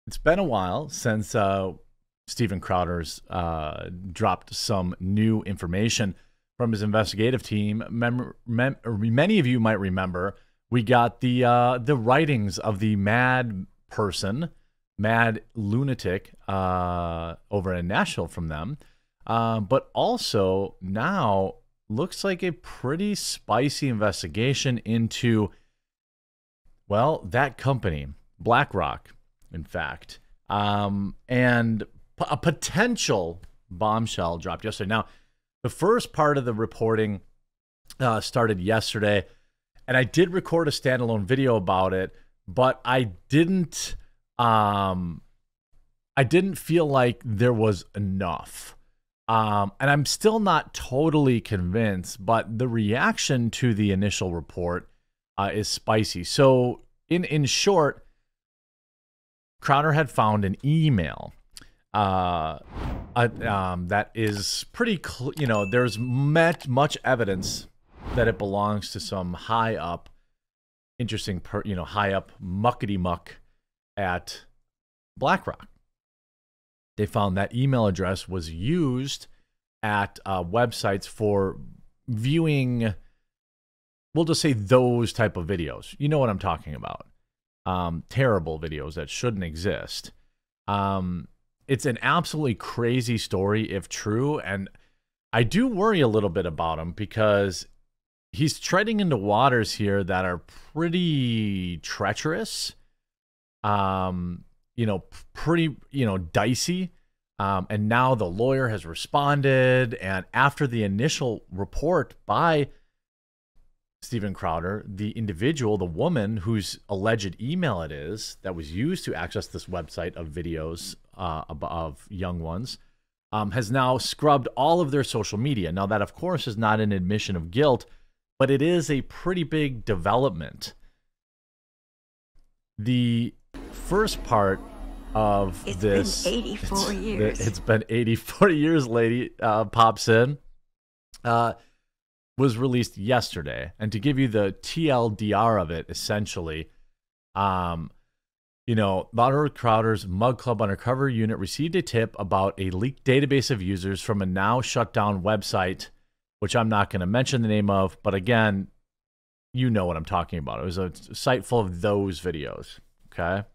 It's been a while since Steven Crowder's dropped some new information from his investigative team. Many of you might remember we got the writings of the mad person, mad lunatic over in Nashville from them, but also now looks like a pretty spicy investigation into, well, that company, BlackRock, in fact, and a potential bombshell dropped yesterday. Now, the first part of the reporting started yesterday, and I did record a standalone video about it, but I didn't feel like there was enough. And I'm still not totally convinced, but the reaction to the initial report is spicy. So in short, Crowder had found an email that is pretty, there's much evidence that it belongs to some high up, high up muckety muck at BlackRock. They found that email address was used at websites for viewing, we'll just say those type of videos. You know what I'm talking about. Terrible videos that shouldn't exist. It's an absolutely crazy story if true, and I do worry a little bit about him because he's treading into waters here that are pretty treacherous, pretty, dicey. And now the lawyer has responded, and after the initial report by Steven Crowder, the individual, the woman whose alleged email it is that was used to access this website of videos of young ones, has now scrubbed all of their social media. Now, that, of course, is not an admission of guilt, but it is a pretty big development. The first part of it's been 84 years. It's been 84 years, lady, pops in. Was released yesterday. And to give you the TLDR of it, essentially, Robert Crowder's Mug Club Undercover unit received a tip about a leaked database of users from a now shut down website, which I'm not going to mention the name of, but again, you know what I'm talking about. It was a site full of those videos, okay?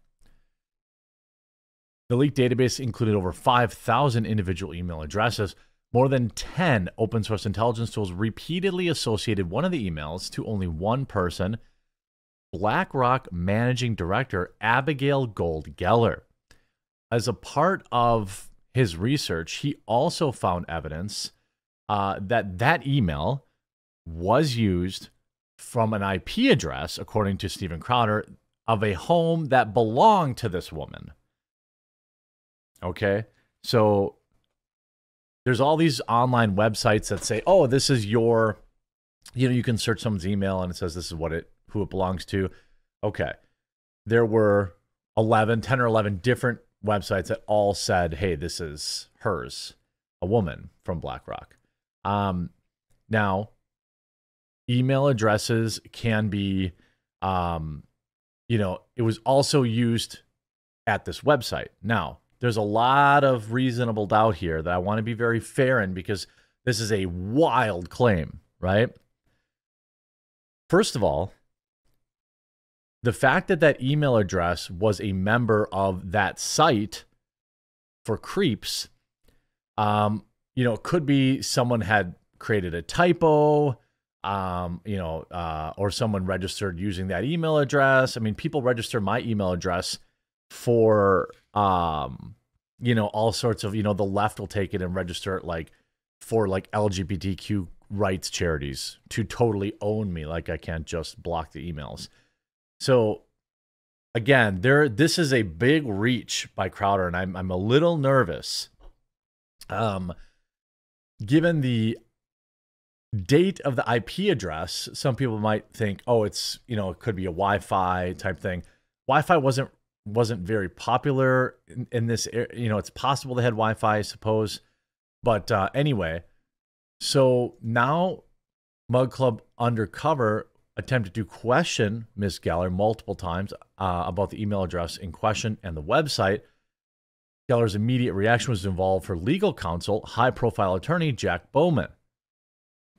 The leaked database included over 5,000 individual email addresses. More than 10 open source intelligence tools repeatedly associated one of the emails to only one person, BlackRock Managing Director Abigail Gold Geller. As a part of his research, he also found evidence that email was used from an IP address, according to Steven Crowder, of a home that belonged to this woman. Okay, so there's all these online websites that say, oh, this is your, you can search someone's email and it says this is who it belongs to. Okay. There were 10 or 11 different websites that all said, hey, this is hers, a woman from BlackRock. Now, email addresses can be, it was also used at this website. Now, there's a lot of reasonable doubt here that I want to be very fair in because this is a wild claim, right? First of all, the fact that that email address was a member of that site for creeps, could be someone had created a typo, or someone registered using that email address. I mean, people register my email address for all sorts of, the left will take it and register it for LGBTQ rights charities to totally own me. Like I can't just block the emails. So again, this is a big reach by Crowder, and I'm a little nervous. Given the date of the IP address, some people might think, oh, it's, it could be a Wi-Fi type thing. Wi-Fi wasn't very popular in this area. It's possible they had Wi-Fi, I suppose. But anyway, so now Mug Club Undercover attempted to question Ms. Geller multiple times about the email address in question and the website. Geller's immediate reaction was to involve her legal counsel, high-profile attorney Jack Bowman.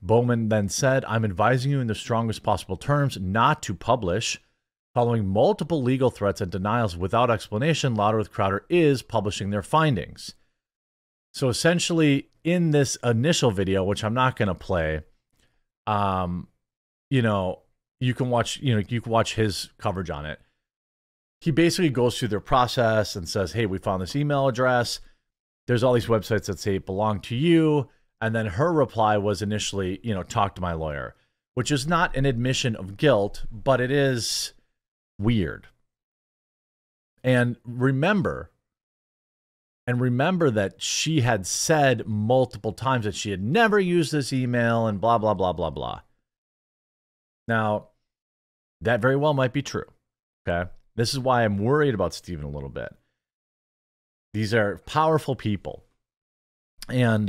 Bowman then said, "I'm advising you in the strongest possible terms not to publish." Following multiple legal threats and denials without explanation, Louder with Crowder is publishing their findings. So essentially, in this initial video, which I'm not going to play, you can watch his coverage on it. He basically goes through their process and says, "Hey, we found this email address. There's all these websites that say it belong to you." And then her reply was initially, talk to my lawyer, which is not an admission of guilt, but it is weird. And remember that she had said multiple times that she had never used this email and blah, blah, blah, blah, blah. Now, that very well might be true. Okay. This is why I'm worried about Stephen a little bit. These are powerful people. And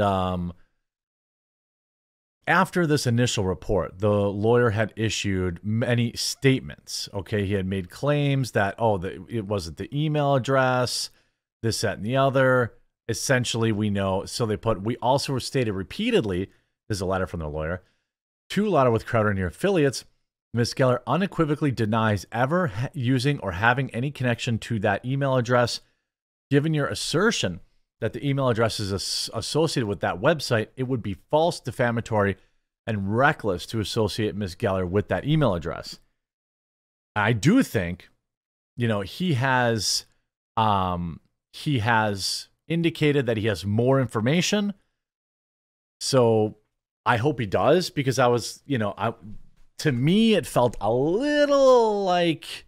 after this initial report, the lawyer had issued many statements. Okay, he had made claims that, it wasn't the email address, this, that, and the other. Essentially, we know. So we also stated repeatedly, this is a letter from the lawyer, to Louder with Crowder and your affiliates, Ms. Geller unequivocally denies ever using or having any connection to that email address. Given your assertion that the email address is associated with that website, it would be false, defamatory, and reckless to associate Ms. Geller with that email address. I do think, he has indicated that he has more information. So I hope he does, because to me, it felt a little like,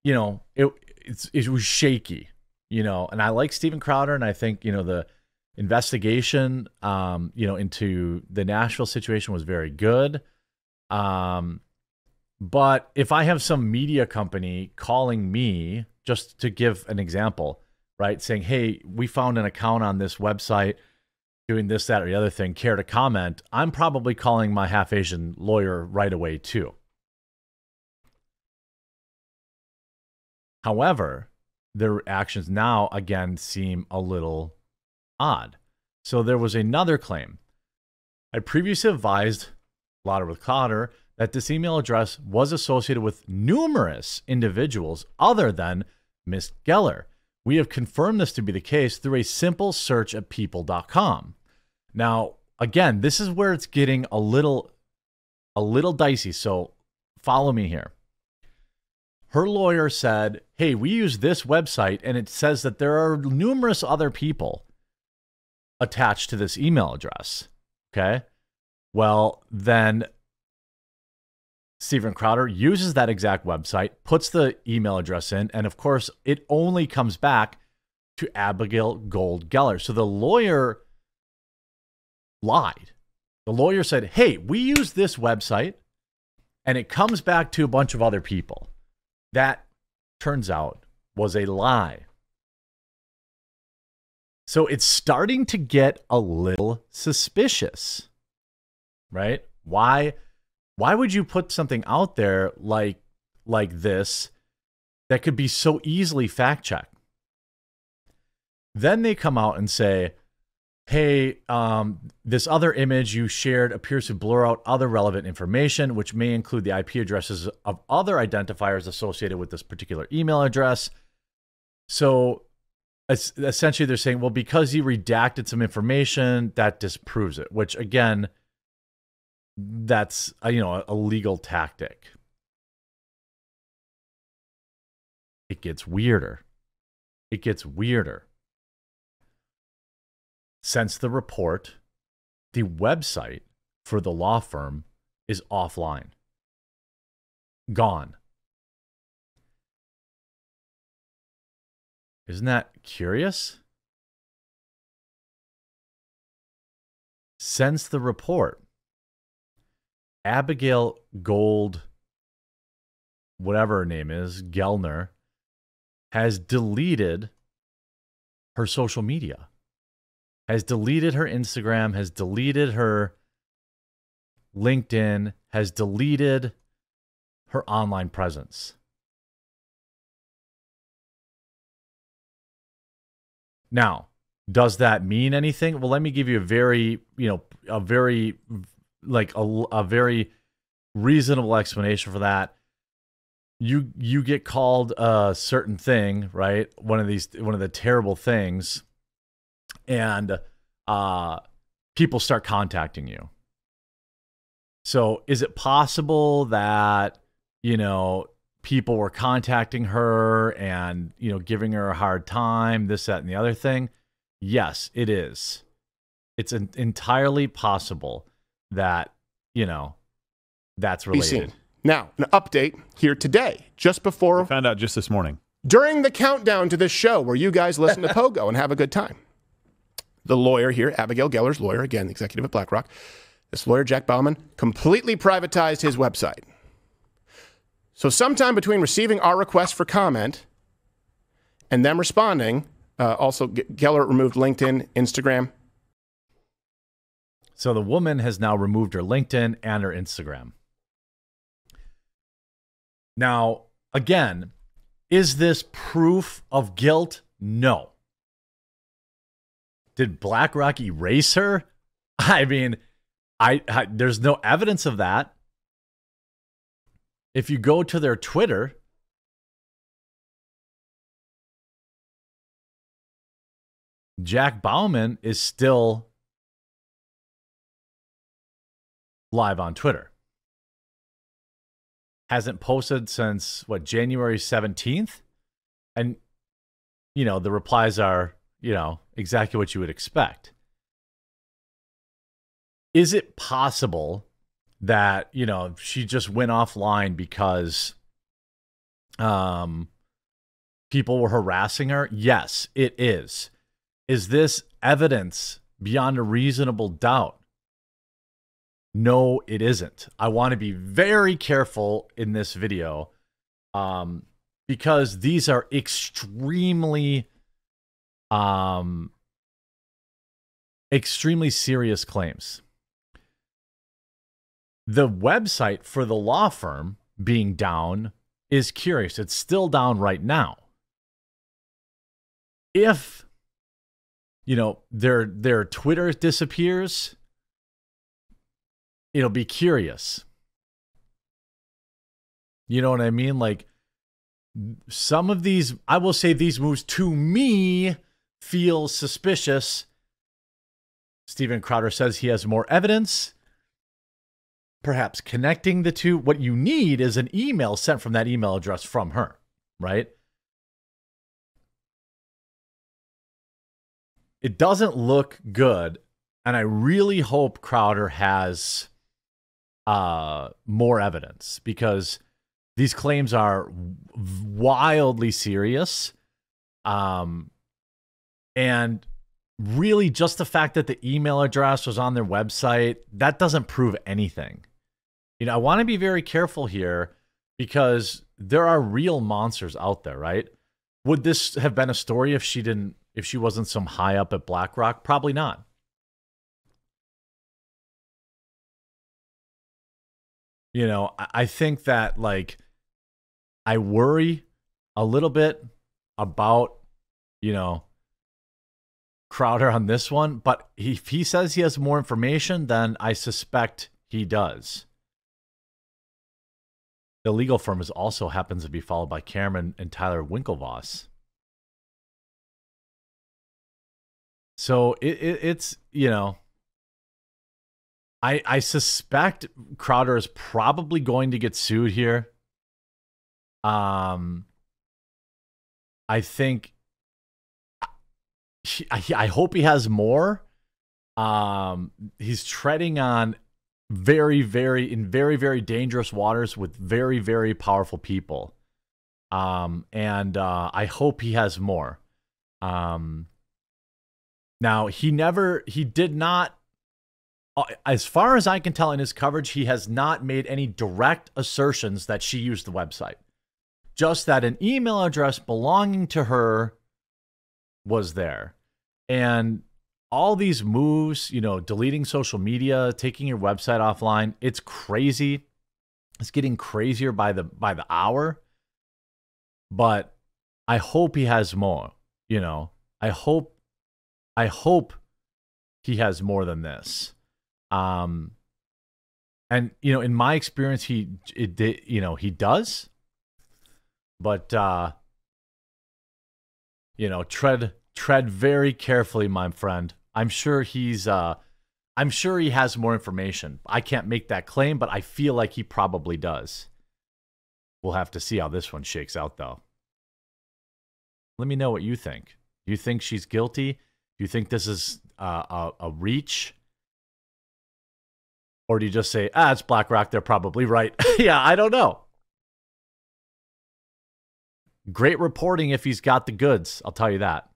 it was shaky. And I like Steven Crowder, and I think, the investigation, into the Nashville situation was very good. But if I have some media company calling me, just to give an example, right, saying, "Hey, we found an account on this website doing this, that, or the other thing, care to comment?" I'm probably calling my half-Asian lawyer right away too. However, their actions now, again, seem a little odd. So there was another claim. I previously advised Louder with Crowder that this email address was associated with numerous individuals other than Ms. Geller. We have confirmed this to be the case through a simple search at people.com. Now, again, this is where it's getting a little dicey, so follow me here. Her lawyer said, "Hey, we use this website, and it says that there are numerous other people attached to this email address." Okay? Well, then Steven Crowder uses that exact website, puts the email address in, and of course, it only comes back to Abigail Gold Geller. So the lawyer lied. The lawyer said, "Hey, we use this website, and it comes back to a bunch of other people." That, turns out, was a lie. So it's starting to get a little suspicious, right? Why would you put something out there like this that could be so easily fact-checked? Then they come out and say, "Hey, this other image you shared appears to blur out other relevant information, which may include the IP addresses of other identifiers associated with this particular email address." So essentially they're saying, well, because you redacted some information, that disproves it, which again, that's a legal tactic. It gets weirder. It gets weirder. Since the report, the website for the law firm is offline. Gone. Isn't that curious? Since the report, Abigail Gold, whatever her name is, Gellner, has deleted her social media. Has deleted her Instagram, has deleted her LinkedIn, has deleted her online presence. Now, does that mean anything? Well, let me give you a very reasonable explanation for that. You get called a certain thing, right? One of the terrible things, and people start contacting you. So is it possible that, people were contacting her and, giving her a hard time, this, that, and the other thing? Yes, it is. It's entirely possible that, that's related. Now, an update here today, just before... I found out just this morning. During the countdown to this show where you guys listen to Pogo and have a good time. The lawyer here, Abigail Geller's lawyer, again, executive at BlackRock, this lawyer, Jack Bauman, completely privatized his website. So sometime between receiving our request for comment and them responding, also Geller removed LinkedIn, Instagram. So the woman has now removed her LinkedIn and her Instagram. Now, again, is this proof of guilt? No. Did BlackRock erase her? I mean, there's no evidence of that. If you go to their Twitter, Jack Bauman is still live on Twitter. Hasn't posted since, January 17th? And, the replies are, exactly what you would expect. Is it possible that, she just went offline because people were harassing her? Yes, it is. Is this evidence beyond a reasonable doubt? No, it isn't. I want to be very careful in this video because these are extremely serious claims. The website for the law firm being down is curious. It's still down right now. If, their Twitter disappears, it'll be curious. You know what I mean? Like, some of these, I will say these moves to me feel suspicious. Steven Crowder says he has more evidence. Perhaps connecting the two. What you need is an email sent from that email address from her, right? It doesn't look good, and I really hope Crowder has more evidence, because these claims are wildly serious. And really just the fact that the email address was on their website, that doesn't prove anything. I want to be very careful here because there are real monsters out there, right? Would this have been a story if she wasn't some high up at BlackRock? Probably not. I think that, I worry a little bit about, Crowder on this one, but if he says he has more information, then I suspect he does. The legal firm also happens to be followed by Cameron and Tyler Winklevoss. So it's, I suspect Crowder is probably going to get sued here. I think I hope he has more. He's treading on very, very dangerous waters with very, very powerful people. And I hope he has more. Now, he did not, as far as I can tell in his coverage, he has not made any direct assertions that she used the website. Just that an email address belonging to her was there. And all these moves, deleting social media, taking your website offline, it's crazy. It's getting crazier by the hour. But I hope he has more, I hope he has more than this. And in my experience, he does. But tread very carefully, my friend. I'm sure he has more information. I can't make that claim, but I feel like he probably does. We'll have to see how this one shakes out, though. Let me know what you think. Do you think she's guilty? Do you think this is a reach? Or do you just say, it's BlackRock, they're probably right? Yeah, I don't know. Great reporting if he's got the goods, I'll tell you that.